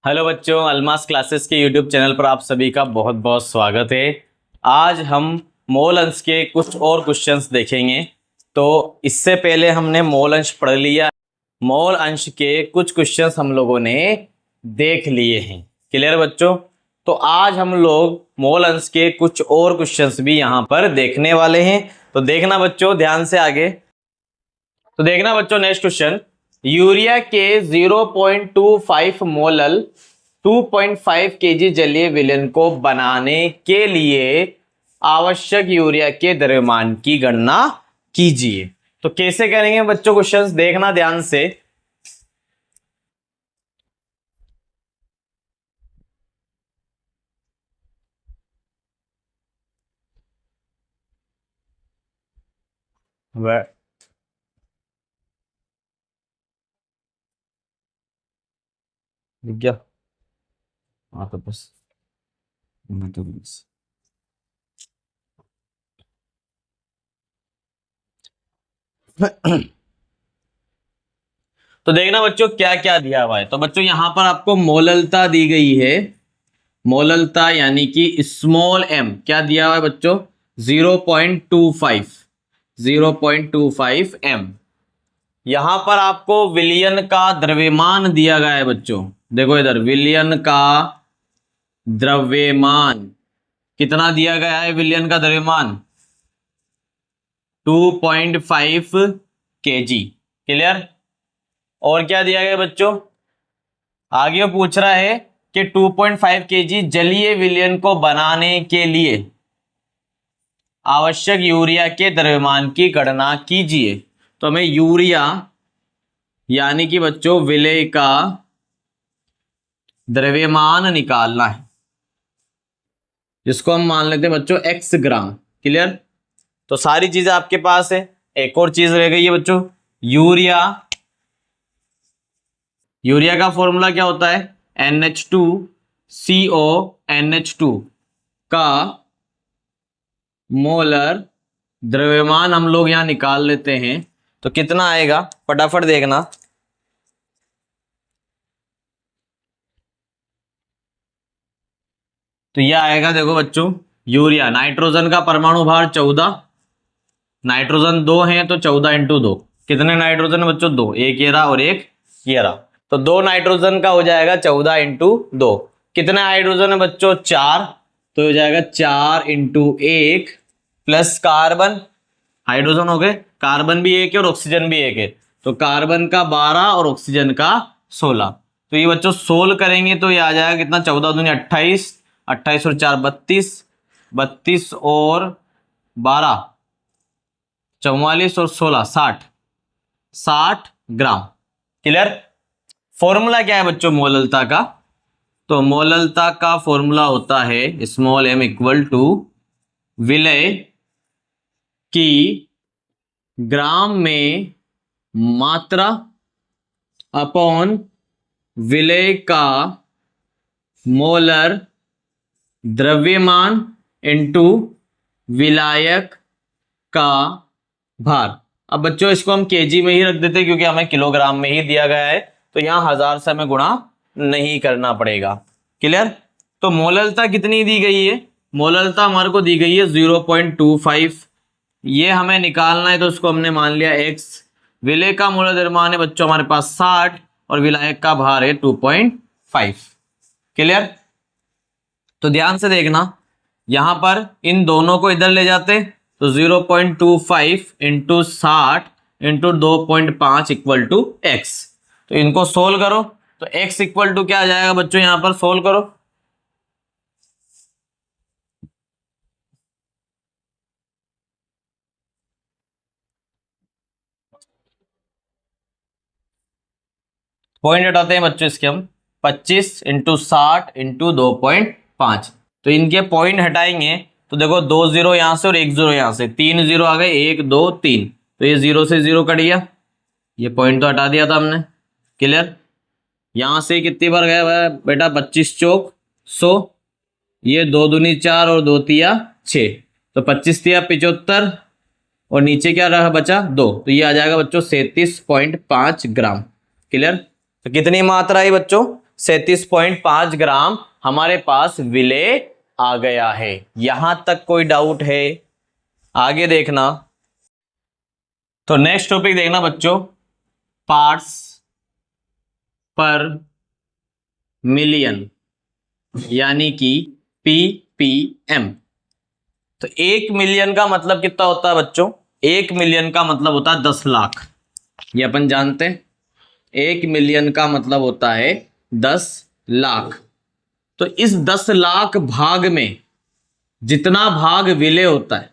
Hello बच्चों, Almas classes के YouTube channel पर आप सभी का बहुत बहुत स्वागत है। आज हम मोल अंश के कुछ और क्वेश्चंस देखेंगे। तो इससे पहले हमने मोल अंश पढ़ लिया। मोल अंश के कुछ क्वेश्चंस हम लोगों ने देख लिए हैं। क्लियर बच्चों? तो आज हम लोग मोल अंश के कुछ और क्वेश्चंस भी यहाँ पर देखने वाले हैं। तो देखना बच्चों ध्यान से आगे। तो देखना बच्चों, नेक्स्ट क्वेश्चन, यूरिया के 0.25 मोलल 2.5 केजी जलीय विलयन को बनाने के लिए आवश्यक यूरिया के द्रव्यमान की गणना कीजिए। तो कैसे करेंगे बच्चों क्वेश्चंस, देखना ध्यान से। दिख गया? हाँ तो बस तो देखना बच्चों क्या क्या दिया हुआ है। तो बच्चों यहां पर आपको मोललता दी गई है। मोललता यानी कि स्मॉल एम क्या दिया हुआ है बच्चों? 0.25 0.25 एम। यहां पर आपको विलयन का द्रव्यमान दिया गया है बच्चों। देखो इधर विलयन का द्रव्यमान कितना दिया गया है? विलयन का द्रव्यमान 2.5 केजी। क्लियर? और क्या दिया गया बच्चों? आगे पूछ रहा है कि 2.5 केजी जलीय विलयन को बनाने के लिए आवश्यक यूरिया के द्रव्यमान की गणना कीजिए। तो हमें यूरिया यानी कि बच्चों विलय का द्रव्यमान निकालना है, जिसको हम मान लेते हैं बच्चों x ग्राम। क्लियर? तो सारी चीजें आपके पास है। एक और चीज रह गई है बच्चों, यूरिया। यूरिया का फॉर्मूला क्या होता है? NH2CO NH2 का मोलर द्रव्यमान हम लोग यहां निकाल लेते हैं। तो कितना आएगा फटाफट देखना। तो यह आएगा, देखो बच्चों, यूरिया नाइट्रोजन का परमाणु भार 14, नाइट्रोजन 2 है तो 14 इंटू 2। कितने नाइट्रोजन है बच्चों? 2। एक ये रहा और एक ये रहा। तो 2 नाइट्रोजन का हो जाएगा 14 इंटू 2। कितने हाइड्रोजन है बच्चों? 4। तो हो जाएगा 4 इंटू 1 प्लस कार्बन। हाइड्रोजन हो गए, कार्बन भी एक है और ऑक्सीजन भी एक है। तो कार्बन का 12 और ऑक्सीजन का 16। तो ये बच्चों सोल्व करेंगे तो ये आ जाएगा कितना? 14 दूनी 28, 28 और 4 32, 32 और 12 44 और 16 60, 60 ग्राम। क्लियर? फॉर्मूला क्या है बच्चों मोललता का? तो मोललता का फॉर्मूला होता है स्मॉल m इक्वल टू विलय की ग्राम में मात्रा अपॉन विलय का मोलर द्रव्यमान इनटू विलायक का भार। अब बच्चों इसको हम केजी में ही रख देते हैं क्योंकि हमें किलोग्राम में ही दिया गया है। तो यहां 1000 से हमें गुणा नहीं करना पड़ेगा। क्लियर? तो मोललता कितनी दी गई है? मोललता हमारे को दी गई है 0.25। ये हमें निकालना है तो उसको हमने मान लिया x। विलय का मोलर द्रव्यमान है बच्चों हमारे पास 60 और विलायक का भार है 2.5। क्लियर? तो ध्यान से देखना, यहां पर इन दोनों को इधर ले जाते तो 0.25 into 60 into 2.5 equal to x. तो इनको सोल्व करो तो x इक्वल टू क्या आ जाएगा बच्चों? यहां पर सोल्व करो। पॉइंट हटाते हैं बच्चों इसके हम। 25 इंटू 60 इंटू 2.5। तो इनके पॉइंट हटाएंगे तो देखो 2 0 यहां से और 1 0 यहां से, 3 0 आ गए, 1 2 3। तो ये 0 से 0 कट गया, ये पॉइंट तो हटा दिया था हमने। क्लियर? यहां से कितनी बार गया है बेटा? 25 चौक 100, ये 2 दूनी 4 और 2 तिया 6। तो 25 तिया 75 और नीचे क्या रहा बचा? 2। तो ये आ जाएगा बच्चों 37.5 ग्राम। क्लियर? तो कितनी मात्रा है बच्चों? 37.5 ग्राम हमारे पास विलेय आ गया है। यहां तक कोई डाउट है? आगे देखना। तो नेक्स्ट टॉपिक देखना बच्चों, पार्ट्स पर मिलियन यानी कि ppm। तो 1 मिलियन का मतलब कितना होता है बच्चों? 1 मिलियन का मतलब होता है 10 लाख। ये अपन जानते हैं। 1 मिलियन का मतलब होता है 10 लाख। तो इस 10 लाख भाग में जितना भाग विलेय होता है,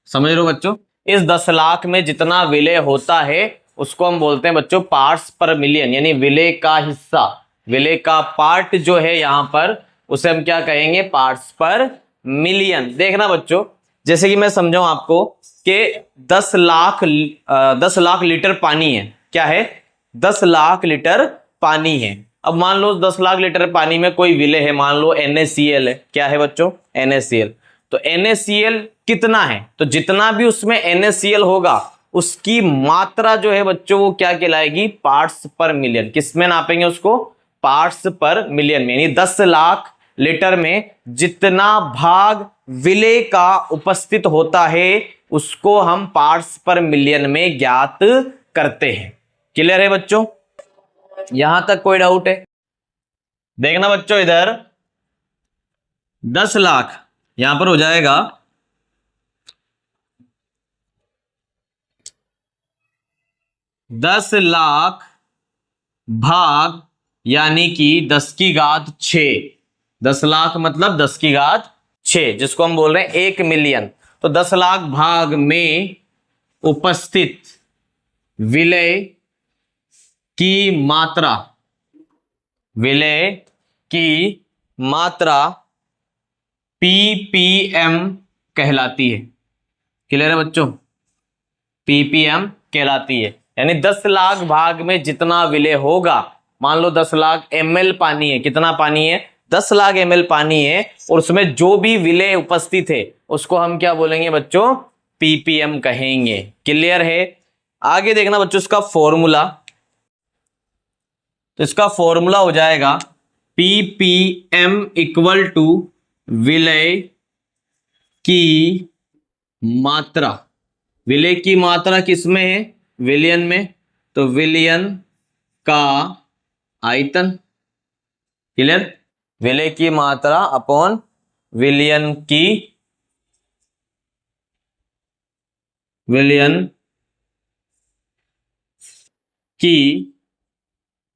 समझ रहे हो बच्चों, इस 10 लाख में जितना विलेय होता है उसको हम बोलते हैं बच्चों पार्ट्स पर मिलियन, यानी विलेय का हिस्सा, विलेय का पार्ट जो है यहां पर, उसे हम क्या कहेंगे? पार्ट्स पर मिलियन। देखना बच्चों, जैसे कि मैं समझाऊं आपको कि 10 लाख लीटर पानी है। क्या है? 10 लाख लीटर पानी है। अब मान लो 10 लाख लीटर पानी में कोई विलेय है, मान लो NaCl है। क्या है बच्चों? NaCl। तो NaCl कितना है? तो जितना भी उसमें NaCl होगा उसकी मात्रा जो है बच्चों वो क्या कहलाएगी? पार्ट्स पर मिलियन। किसमें नापेंगे उसको? पार्ट्स पर मिलियन में। यानी 10 लाख लीटर में जितना भाग विलेय का उपस्थित होता है उसको हम पार्ट्स पर मिलियन में ज्ञात करते हैं। क्लियर है बच्चों? यहां तक कोई डाउट है? देखना बच्चों, इधर 10 लाख यहां पर हो जाएगा 10 लाख भाग यानी कि 10 की घात 6। 10 लाख मतलब 10 की घात 6, जिसको हम बोल रहे हैं 1 मिलियन। तो 10 लाख भाग में उपस्थित विलेय की मात्रा, विलेय की मात्रा ppm कहलाती है। क्लियर है बच्चों? ppm कहलाती है। यानी 10 लाख भाग में जितना विलेय होगा, मान लो 10 लाख ml पानी है। कितना पानी है? 10 लाख ml पानी है, और उसमें जो भी विलेय उपस्थित है उसको हम क्या बोलेंगे बच्चों? ppm कहेंगे। क्लियर है? आगे देखना बच्चों इसका फॉर्मूला। तो इसका फॉर्मूला हो जाएगा ppm इक्वल टू विलेय की मात्रा। विलेय की मात्रा किसमें है? विलियन में। तो विलियन का आयतन। क्लियर? विलेय की मात्रा अपॉन विलियन की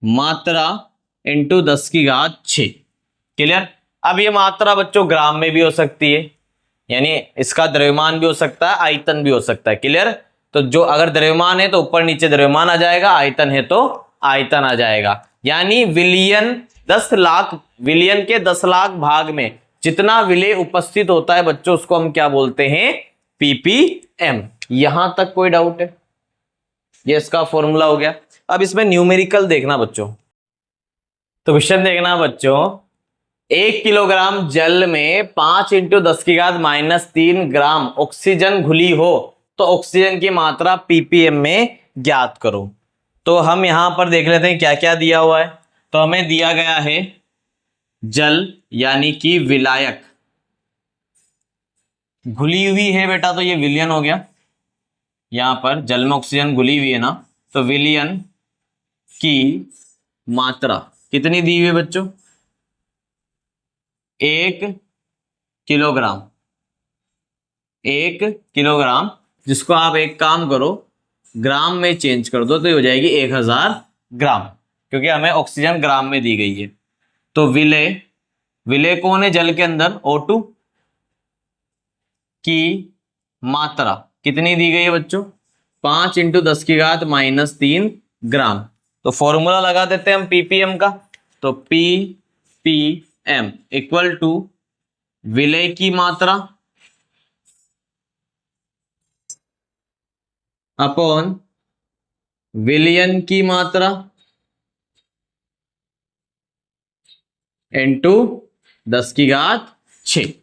मात्रा इंटू 10 की घात 6। क्लियर? अब ये मात्रा बच्चों ग्राम में भी हो सकती है, यानी इसका द्रव्यमान भी हो सकता है, आयतन भी हो सकता है। क्लियर? तो जो अगर द्रव्यमान है तो ऊपर नीचे द्रव्यमान आ जाएगा, आयतन है तो आयतन आ जाएगा। यानी विलियन 10 लाख, विलियन के 10 लाख भाग में जितना विलेय उपस्थित होता है बच्चों उसको हम क्या बोलते हैं? ppm। यहां तक कोई डाउट है? ये इसका फॉर्मूला हो गया। अब इसमें न्यूमेरिकल देखना बच्चों। तो क्वेश्चन देखना बच्चों, 1 किलोग्राम जल में 5 × 10 की घात -3 ग्राम ऑक्सीजन घुली हो तो ऑक्सीजन की मात्रा ppm में ज्ञात करो। तो हम यहां पर देख लेते हैं क्या क्या दिया हुआ है। तो हमें दिया गया है जल यानी कि विलायक, घुली हुई है बेटा, तो ये विलियन हो गया। यहां पर जल में ऑक्सीजन घुली हुई है ना, तो विलियन की मात्रा कितनी दी हुई है बच्चों? 1 किलोग्राम। 1 किलोग्राम, जिसको आप एक काम करो ग्राम में चेंज कर दो तो ये हो जाएगी 1000 ग्राम, क्योंकि हमें ऑक्सीजन ग्राम में दी गई है। तो विलेय, विलेय कौन है जल के अंदर? O2 की मात्रा कितनी दी गई है बच्चों? 5 × 10 की घात -3 ग्राम। तो फॉर्मूला लगा देते हैं हम ppm का। तो ppm इक्वल टू विलेय की मात्रा अपॉन विलियन की मात्रा इंटू 10 की घात 6।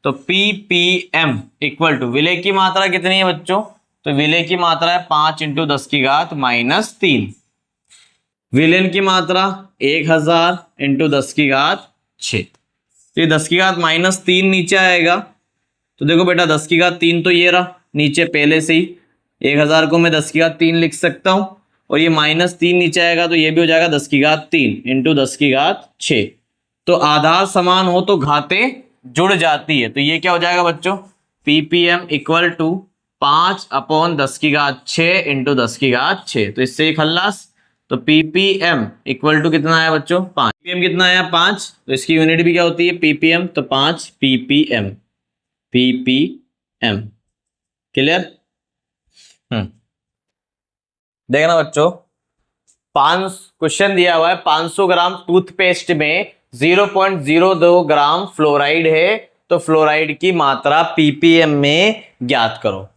तो ppm इक्वल टू विलेय की मात्रा कितनी है बच्चों? तो विलेय की मात्रा है 5 × 10 की घात -3 विलेन की मात्रा 1000 इंटू 10⁻6। तो ये 10⁻³ नीचे आएगा। तो देखो बेटा 10⁻³ तो ये रहा नीचे पहले से ही, 1000 को मैं 10⁻³ लिख सकता हूँ, और ये -3 नीचे आएगा तो ये भी हो जाएगा 10⁻³ इंटू 10⁻6। तो आधार समान हो तो घातें जुड़ जाती है। तो ये क्या हो जाएगा बच्चों, पीपीएम इक्वल टू 5/10⁻6 इंटू 10⁻6। तो इससे ही खल्लास। तो पीपीएम इक्वल टू कितना आया बच्चों, 5। पीपीएम कितना आया, 5। तो इसकी यूनिट भी क्या होती है, पीपीएम। तो 5 पीपीएम, पीपीएम। क्लियर। देखना बच्चों, 5 क्वेश्चन दिया हुआ है, 500 ग्राम टूथपेस्ट में 0.02 ग्राम फ्लोराइड है, तो फ्लोराइड की मात्रा पीपीएम में ज्ञात करो।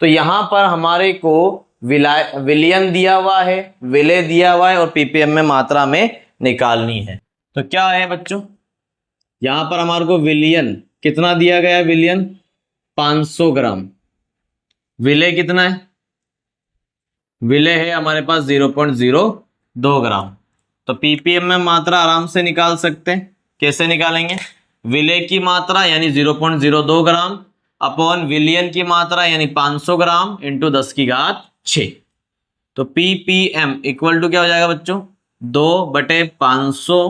तो यहां पर हमारे को विलियन दिया हुआ है, विले दिया हुआ है, और पीपीएम में मात्रा में निकालनी है। तो क्या है बच्चों, यहां पर हमारे को विलियन कितना दिया गया है, विलियन 500 ग्राम। विले कितना है, विले है हमारे पास 0.02 ग्राम। तो पीपीएम में मात्रा आराम से निकाल सकते हैं। कैसे निकालेंगे, विले की मात्रा यानी 0.02 ग्राम अपॉन विलियन की मात्रा यानी 500 ग्राम इंटू 10⁻6। तो पीपीएम इक्वल टू क्या हो जाएगा बच्चों, 2/500,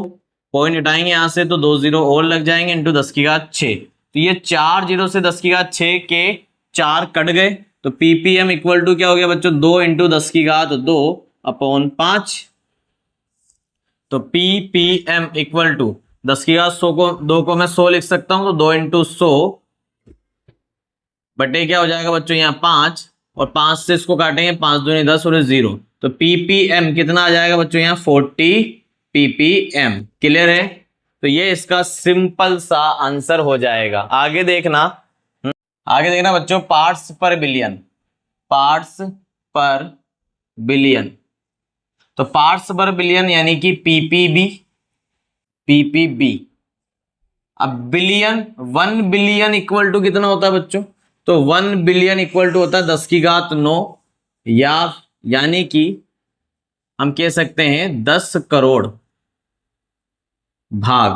पॉइंट हटाएंगे यहां से तो 2 0 और लग जाएंगे, इंटू 10⁻6। तो ये 4 0 से 10⁻6 के 4 कट गए। तो पीपीएम इक्वल टू क्या हो गया बच्चों, 2 इंटू 10⁻2 अपॉन 5। तो पीपीएम इक्वल टू 10⁻100 को 2 को मैं 100 लिख सकता हूं, तो 2 इंटू 100 बटे क्या हो जाएगा बच्चों, यहाँ 5, और 5 से इसको काटेंगे, 5 दूनी 10 और 0। तो पीपीएम कितना आ जाएगा बच्चों, यहाँ 40 पीपीएम। क्लियर है। तो ये इसका सिंपल सा आंसर हो जाएगा। आगे देखना, आगे देखना बच्चों, पार्ट्स पर बिलियन, पार्ट्स पर बिलियन। तो पार्ट्स पर बिलियन यानी कि पीपीबी, पीपीबी। अब बिलियन, 1 बिलियन इक्वल टू कितना होता है बच्चों, तो 1 बिलियन इक्वल टू होता है 10⁻9, या यानी कि हम कह सकते हैं 10 करोड़ भाग।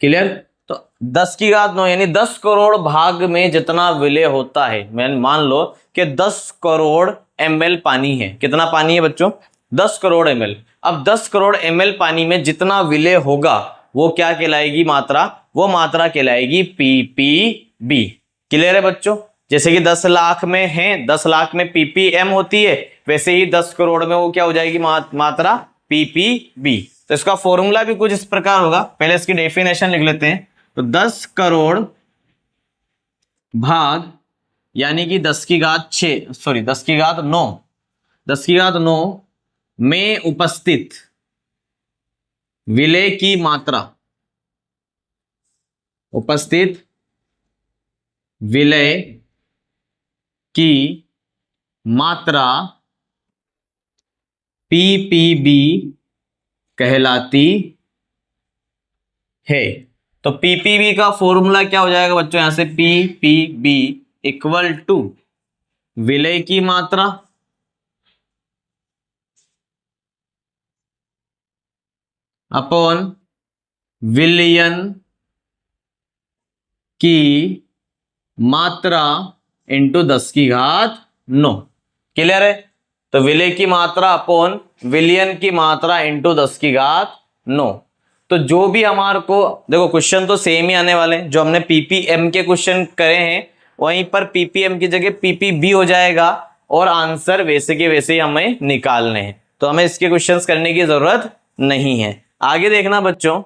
क्लियर। तो 10⁻9 यानी 10 करोड़ भाग में जितना विलय होता है, मैं मान लो कि 10 करोड़ ml पानी है। कितना पानी है बच्चों, 10 करोड़ ml। अब 10 करोड़ ml पानी में जितना विलय होगा वो क्या कहलाएगी मात्रा, वो मात्रा कहलाएगी पीपीबी। क्लियर है बच्चों। जैसे कि 10 लाख में है, 10 लाख में पीपीएम होती है, वैसे ही 10 करोड़ में वो क्या हो जाएगी मात्रा, पीपीबी। तो इसका फॉर्मूला भी कुछ इस प्रकार होगा। पहले इसकी डेफिनेशन लिख लेते हैं। तो 10 करोड़ भाग यानी कि 10⁻6 सॉरी 10⁻9, 10⁻9 में उपस्थित विलय की मात्रा, उपस्थित विलय की मात्रा पीपीबी कहलाती है। तो पीपीबी का फॉर्मूला क्या हो जाएगा बच्चों, यहां से पीपीबी इक्वल टू विलय की मात्रा अपॉन विलयन की मात्रा इंटू 10⁻9। क्लियर है। तो विलय की मात्रा अपॉन विलयन की मात्रा इंटू 10⁻9। तो जो भी हमारे को देखो क्वेश्चन तो सेम ही आने वाले हैं, जो हमने पीपीएम के क्वेश्चन करे हैं वहीं पर पीपीएम की जगह पीपीबी हो जाएगा, और आंसर वैसे के वैसे ही हमें निकालने हैं। तो हमें इसके क्वेश्चंस करने की जरूरत नहीं है। आगे देखना बच्चों,